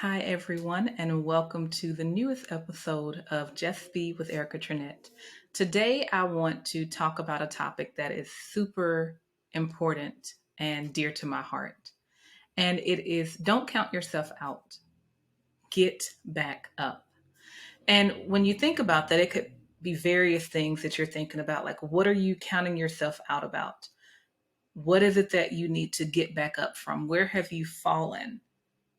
Hi, everyone, and welcome to the newest episode of Just Be with Erica Trinette. Today, I want to talk about a topic that is super important and dear to my heart. And it is don't count yourself out, get back up. And when you think about that, it could be various things that you're thinking about. Like, what are you counting yourself out about? What is it that you need to get back up from? Where have you fallen?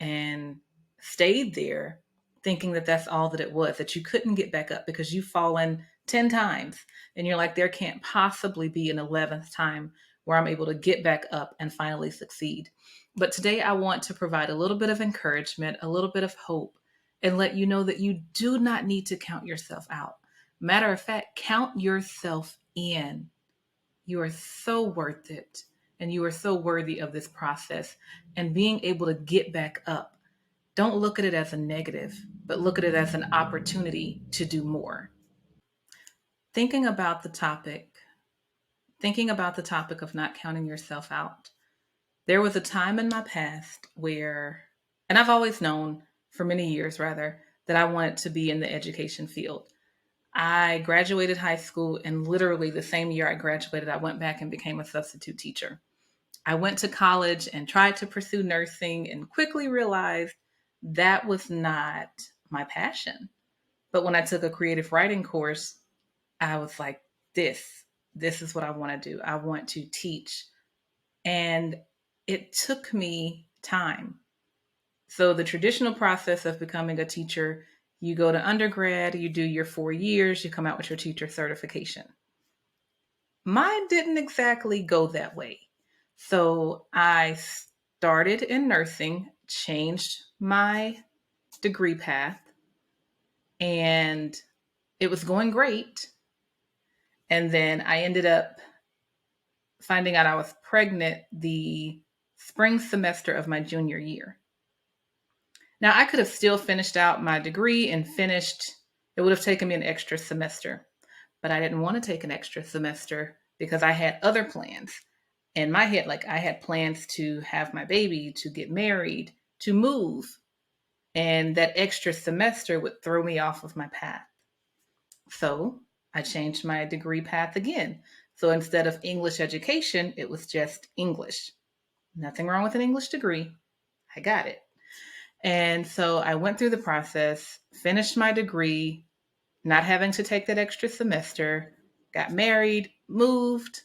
And stayed there thinking that that's all that it was, that you couldn't get back up because you've fallen 10 times. And you're like, there can't possibly be an 11th time where I'm able to get back up and finally succeed. But today I want to provide a little bit of encouragement, a little bit of hope, and let you know that you do not need to count yourself out. Matter of fact, count yourself in. You are so worth it. And you are so worthy of this process and being able to get back up. Don't look at it as a negative, but look at it as an opportunity to do more. Thinking about the topic, thinking about the topic of not counting yourself out, there was a time in my past where, and I've always known for many years rather, that I wanted to be in the education field. I graduated high school, and literally the same year I graduated, I went back and became a substitute teacher. I went to college and tried to pursue nursing and quickly realized that was not my passion. But when I took a creative writing course, I was like, this is what I want to do. I want to teach. And it took me time. So the traditional process of becoming a teacher, you go to undergrad, you do your 4 years, you come out with your teacher certification. Mine didn't exactly go that way. So I started in nursing, changed my degree path, and it was going great. And then I ended up finding out I was pregnant the spring semester of my junior year. Now, I could have still finished out my degree and finished, it would have taken me an extra semester, but I didn't want to take an extra semester because I had other plans in my head. Like I had plans to have my baby, to get married, to move. And that extra semester would throw me off of my path. So I changed my degree path again. So instead of English education, it was just English. Nothing wrong with an English degree. I got it. And so I went through the process, finished my degree, not having to take that extra semester, got married, moved,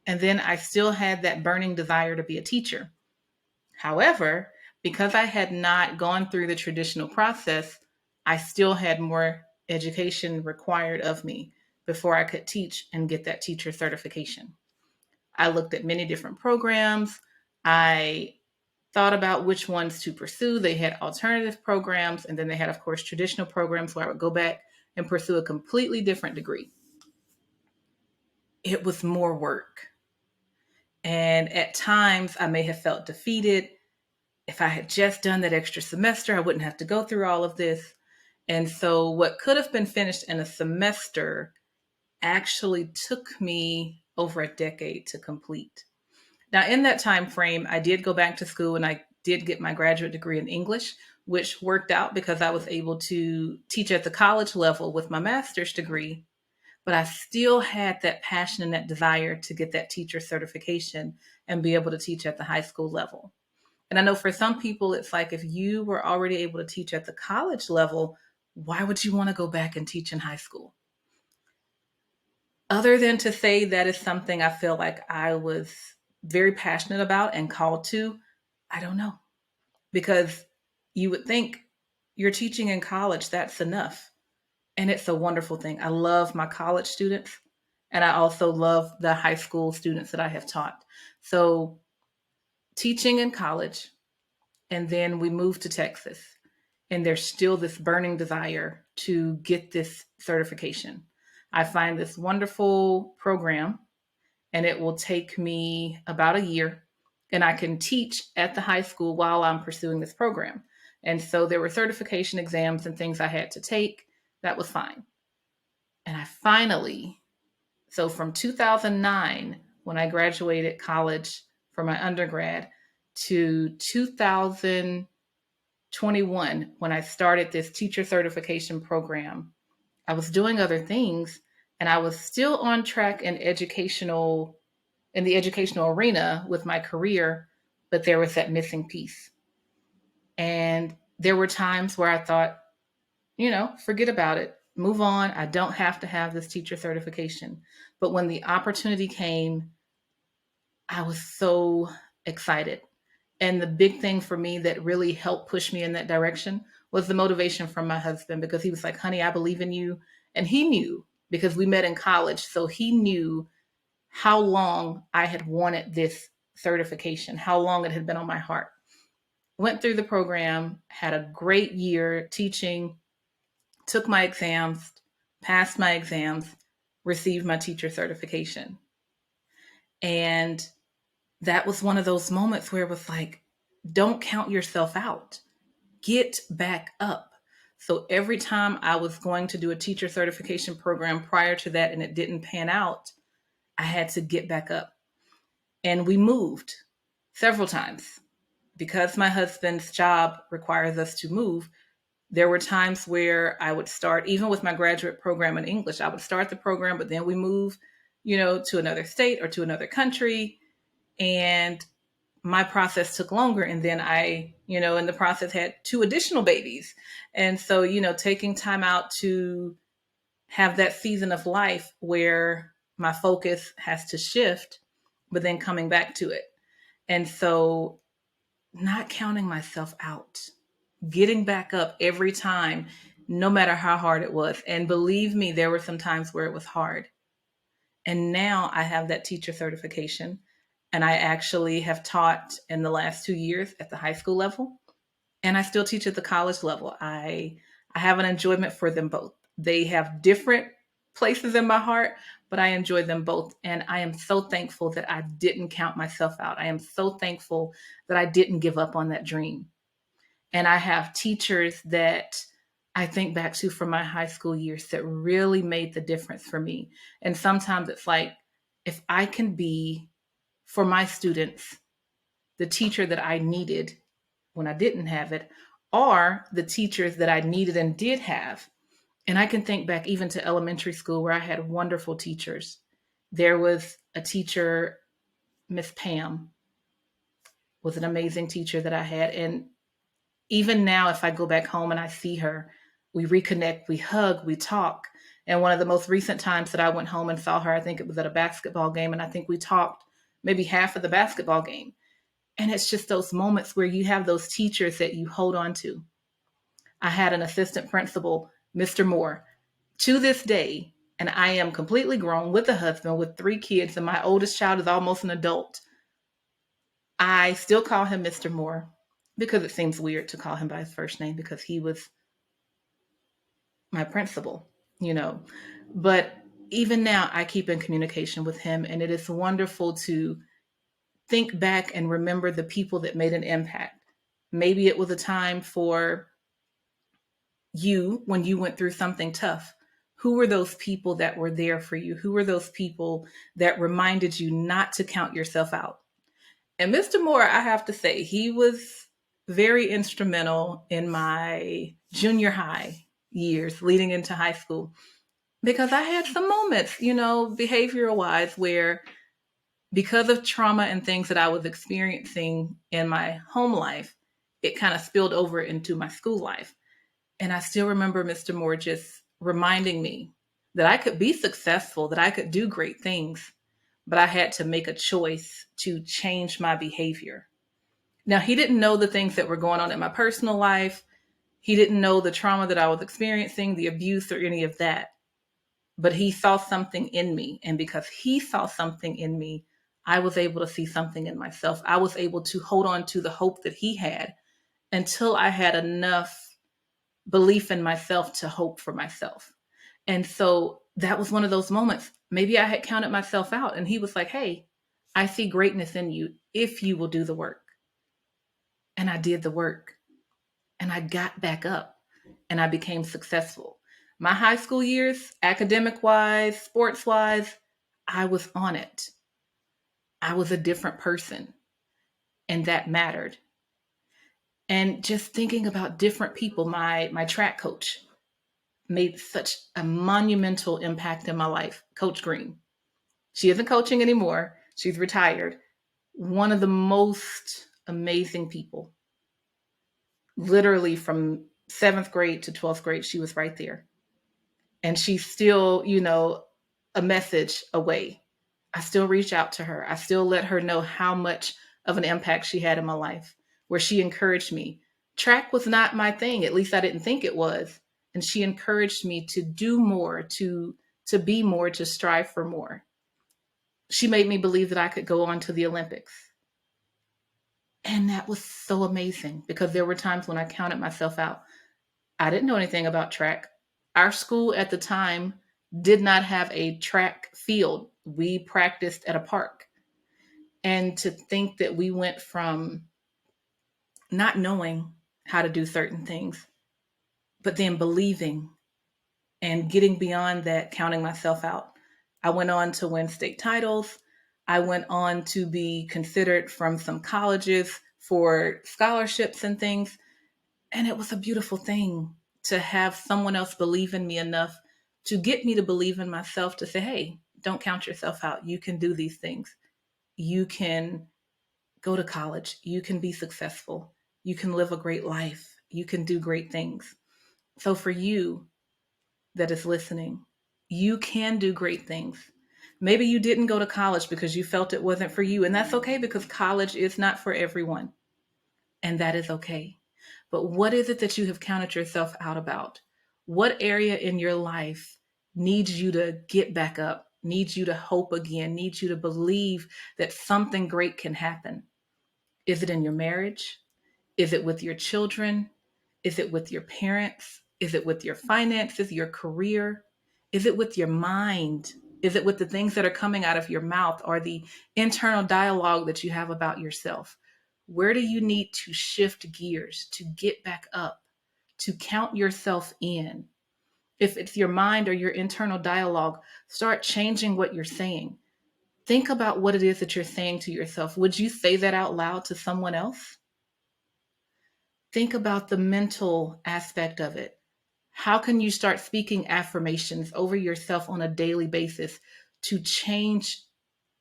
and then I still had that burning desire to be a teacher. However, because I had not gone through the traditional process, I still had more education required of me before I could teach and get that teacher certification. I looked at many different programs. I thought about which ones to pursue. They had alternative programs, and then they had, of course, traditional programs where I would go back and pursue a completely different degree. It was more work. And at times, I may have felt defeated. If I had just done that extra semester, I wouldn't have to go through all of this. And so, what could have been finished in a semester actually took me over a decade to complete. Now, in that time frame, I did go back to school and I did get my graduate degree in English, which worked out because I was able to teach at the college level with my master's degree. But I still had that passion and that desire to get that teacher certification and be able to teach at the high school level. And I know for some people, it's like if you were already able to teach at the college level, why would you want to go back and teach in high school? Other than to say that is something I feel like I was very passionate about and called to, I don't know. Because you would think you're teaching in college, that's enough. And it's a wonderful thing. I love my college students, and I also love the high school students that I have taught. So, teaching in college, and then we moved to Texas, and there's still this burning desire to get this certification. I find this wonderful program, and it will take me about a year, and I can teach at the high school while I'm pursuing this program. And so there were certification exams and things I had to take. That was fine. And I finally, so from 2009, when I graduated college for my undergrad, to 2020, 21 when I started this teacher certification program. I was doing other things and I was still on track in the educational arena with my career, but there was that missing piece. And there were times where I thought, forget about it, move on. I don't have to have this teacher certification. But when the opportunity came, I was so excited. And the big thing for me that really helped push me in that direction was the motivation from my husband, because he was like, honey, I believe in you. And he knew, because we met in college. So he knew how long I had wanted this certification, how long it had been on my heart. Went through the program, had a great year teaching, took my exams, passed my exams, received my teacher certification. And that was one of those moments where it was like, don't count yourself out. Get back up. So every time I was going to do a teacher certification program prior to that and it didn't pan out, I had to get back up. And we moved several times. Because my husband's job requires us to move, there were times where I would start, even with my graduate program in English, I would start the program, but then we move, to another state or to another country. And my process took longer. And then I, in the process had two additional babies. And so, taking time out to have that season of life where my focus has to shift, but then coming back to it. And so not counting myself out, getting back up every time, no matter how hard it was. And believe me, there were some times where it was hard. And now I have that teacher certification. And I actually have taught in the last 2 years at the high school level. And I still teach at the college level. I have an enjoyment for them both. They have different places in my heart, but I enjoy them both. And I am so thankful that I didn't count myself out. I am so thankful that I didn't give up on that dream. And I have teachers that I think back to from my high school years that really made the difference for me. And sometimes it's like, if I can be for my students the teacher that I needed when I didn't have it, or the teachers that I needed and did have. And I can think back even to elementary school where I had wonderful teachers. There was a teacher, Miss Pam, was an amazing teacher that I had. And even now, if I go back home and I see her, we reconnect, we hug, we talk. And one of the most recent times that I went home and saw her, I think it was at a basketball game. And I think we talked maybe half of the basketball game. And it's just those moments where you have those teachers that you hold on to. I had an assistant principal, Mr. Moore, to this day, and I am completely grown with a husband with 3 kids, and my oldest child is almost an adult. I still call him Mr. Moore because it seems weird to call him by his first name because he was my principal, you know. But even now, I keep in communication with him, and it is wonderful to think back and remember the people that made an impact. Maybe it was a time for you when you went through something tough. Who were those people that were there for you? Who were those people that reminded you not to count yourself out? And Mr. Moore, I have to say, he was very instrumental in my junior high years leading into high school because I had some moments, behavioral wise, where because of trauma and things that I was experiencing in my home life, it kind of spilled over into my school life. And I still remember Mr. Moore just reminding me that I could be successful, that I could do great things, but I had to make a choice to change my behavior. Now, he didn't know the things that were going on in my personal life. He didn't know the trauma that I was experiencing, the abuse, or any of that. But he saw something in me. And because he saw something in me, I was able to see something in myself. I was able to hold on to the hope that he had until I had enough belief in myself to hope for myself. And so that was one of those moments. Maybe I had counted myself out and he was like, hey, I see greatness in you if you will do the work. And I did the work and I got back up and I became successful. My high school years, academic wise, sports wise, I was on it. I was a different person and that mattered. And just thinking about different people, my track coach made such a monumental impact in my life, Coach Green. She isn't coaching anymore. She's retired. One of the most amazing people. Literally from 7th grade to 12th grade, she was right there. And she's still, a message away. I still reach out to her. I still let her know how much of an impact she had in my life, where she encouraged me. Track was not my thing. At least I didn't think it was. And she encouraged me to do more, to be more, to strive for more. She made me believe that I could go on to the Olympics. And that was so amazing because there were times when I counted myself out. I didn't know anything about track. Our school at the time did not have a track field. We practiced at a park. And to think that we went from not knowing how to do certain things, but then believing and getting beyond that, counting myself out. I went on to win state titles. I went on to be considered from some colleges for scholarships and things. And it was a beautiful thing to have someone else believe in me enough to get me to believe in myself, to say, hey, don't count yourself out. You can do these things. You can go to college. You can be successful. You can live a great life. You can do great things. So for you that is listening, you can do great things. Maybe you didn't go to college because you felt it wasn't for you. And that's okay, because college is not for everyone. And that is okay. But what is it that you have counted yourself out about? What area in your life needs you to get back up, needs you to hope again, needs you to believe that something great can happen? Is it in your marriage? Is it with your children? Is it with your parents? Is it with your finances, your career? Is it with your mind? Is it with the things that are coming out of your mouth, or the internal dialogue that you have about yourself? Where do you need to shift gears to get back up, to count yourself in? If it's your mind or your internal dialogue, start changing what you're saying. Think about what it is that you're saying to yourself. Would you say that out loud to someone else? Think about the mental aspect of it. How can you start speaking affirmations over yourself on a daily basis to change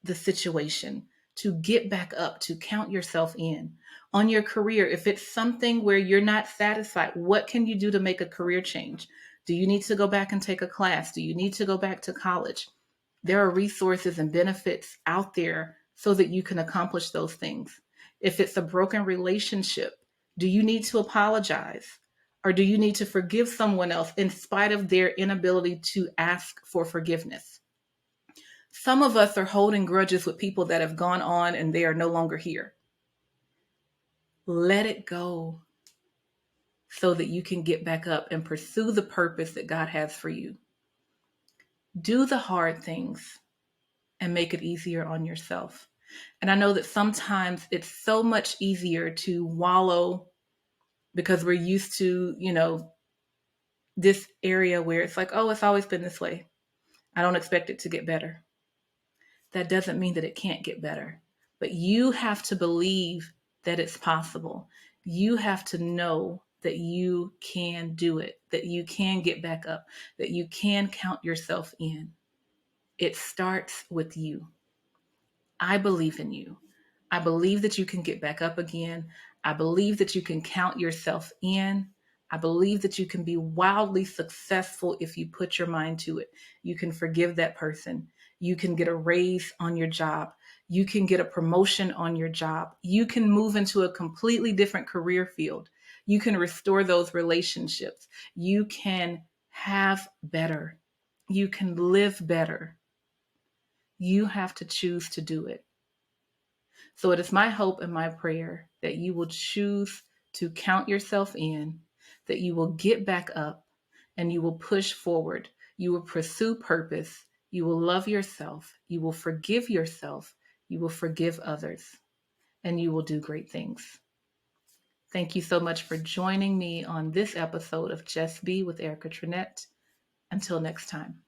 the situation, to get back up, to count yourself in? On your career, if it's something where you're not satisfied, what can you do to make a career change? Do you need to go back and take a class? Do you need to go back to college? There are resources and benefits out there so that you can accomplish those things. If it's a broken relationship, do you need to apologize? Or do you need to forgive someone else in spite of their inability to ask for forgiveness? Some of us are holding grudges with people that have gone on and they are no longer here. Let it go so that you can get back up and pursue the purpose that God has for you. Do the hard things and make it easier on yourself. And I know that sometimes it's so much easier to wallow because we're used to, this area where it's like, oh, it's always been this way. I don't expect it to get better. That doesn't mean that it can't get better. But you have to believe that it's possible. You have to know that you can do it, that you can get back up, that you can count yourself in. It starts with you. I believe in you. I believe that you can get back up again. I believe that you can count yourself in. I believe that you can be wildly successful if you put your mind to it. You can forgive that person. You can get a raise on your job. You can get a promotion on your job. You can move into a completely different career field. You can restore those relationships. You can have better. You can live better. You have to choose to do it. So it is my hope and my prayer that you will choose to count yourself in, that you will get back up and you will push forward. You will pursue purpose. You will love yourself. You will forgive yourself. You will forgive others, and you will do great things. Thank you so much for joining me on this episode of Just Be with Erica Trinette. Until next time.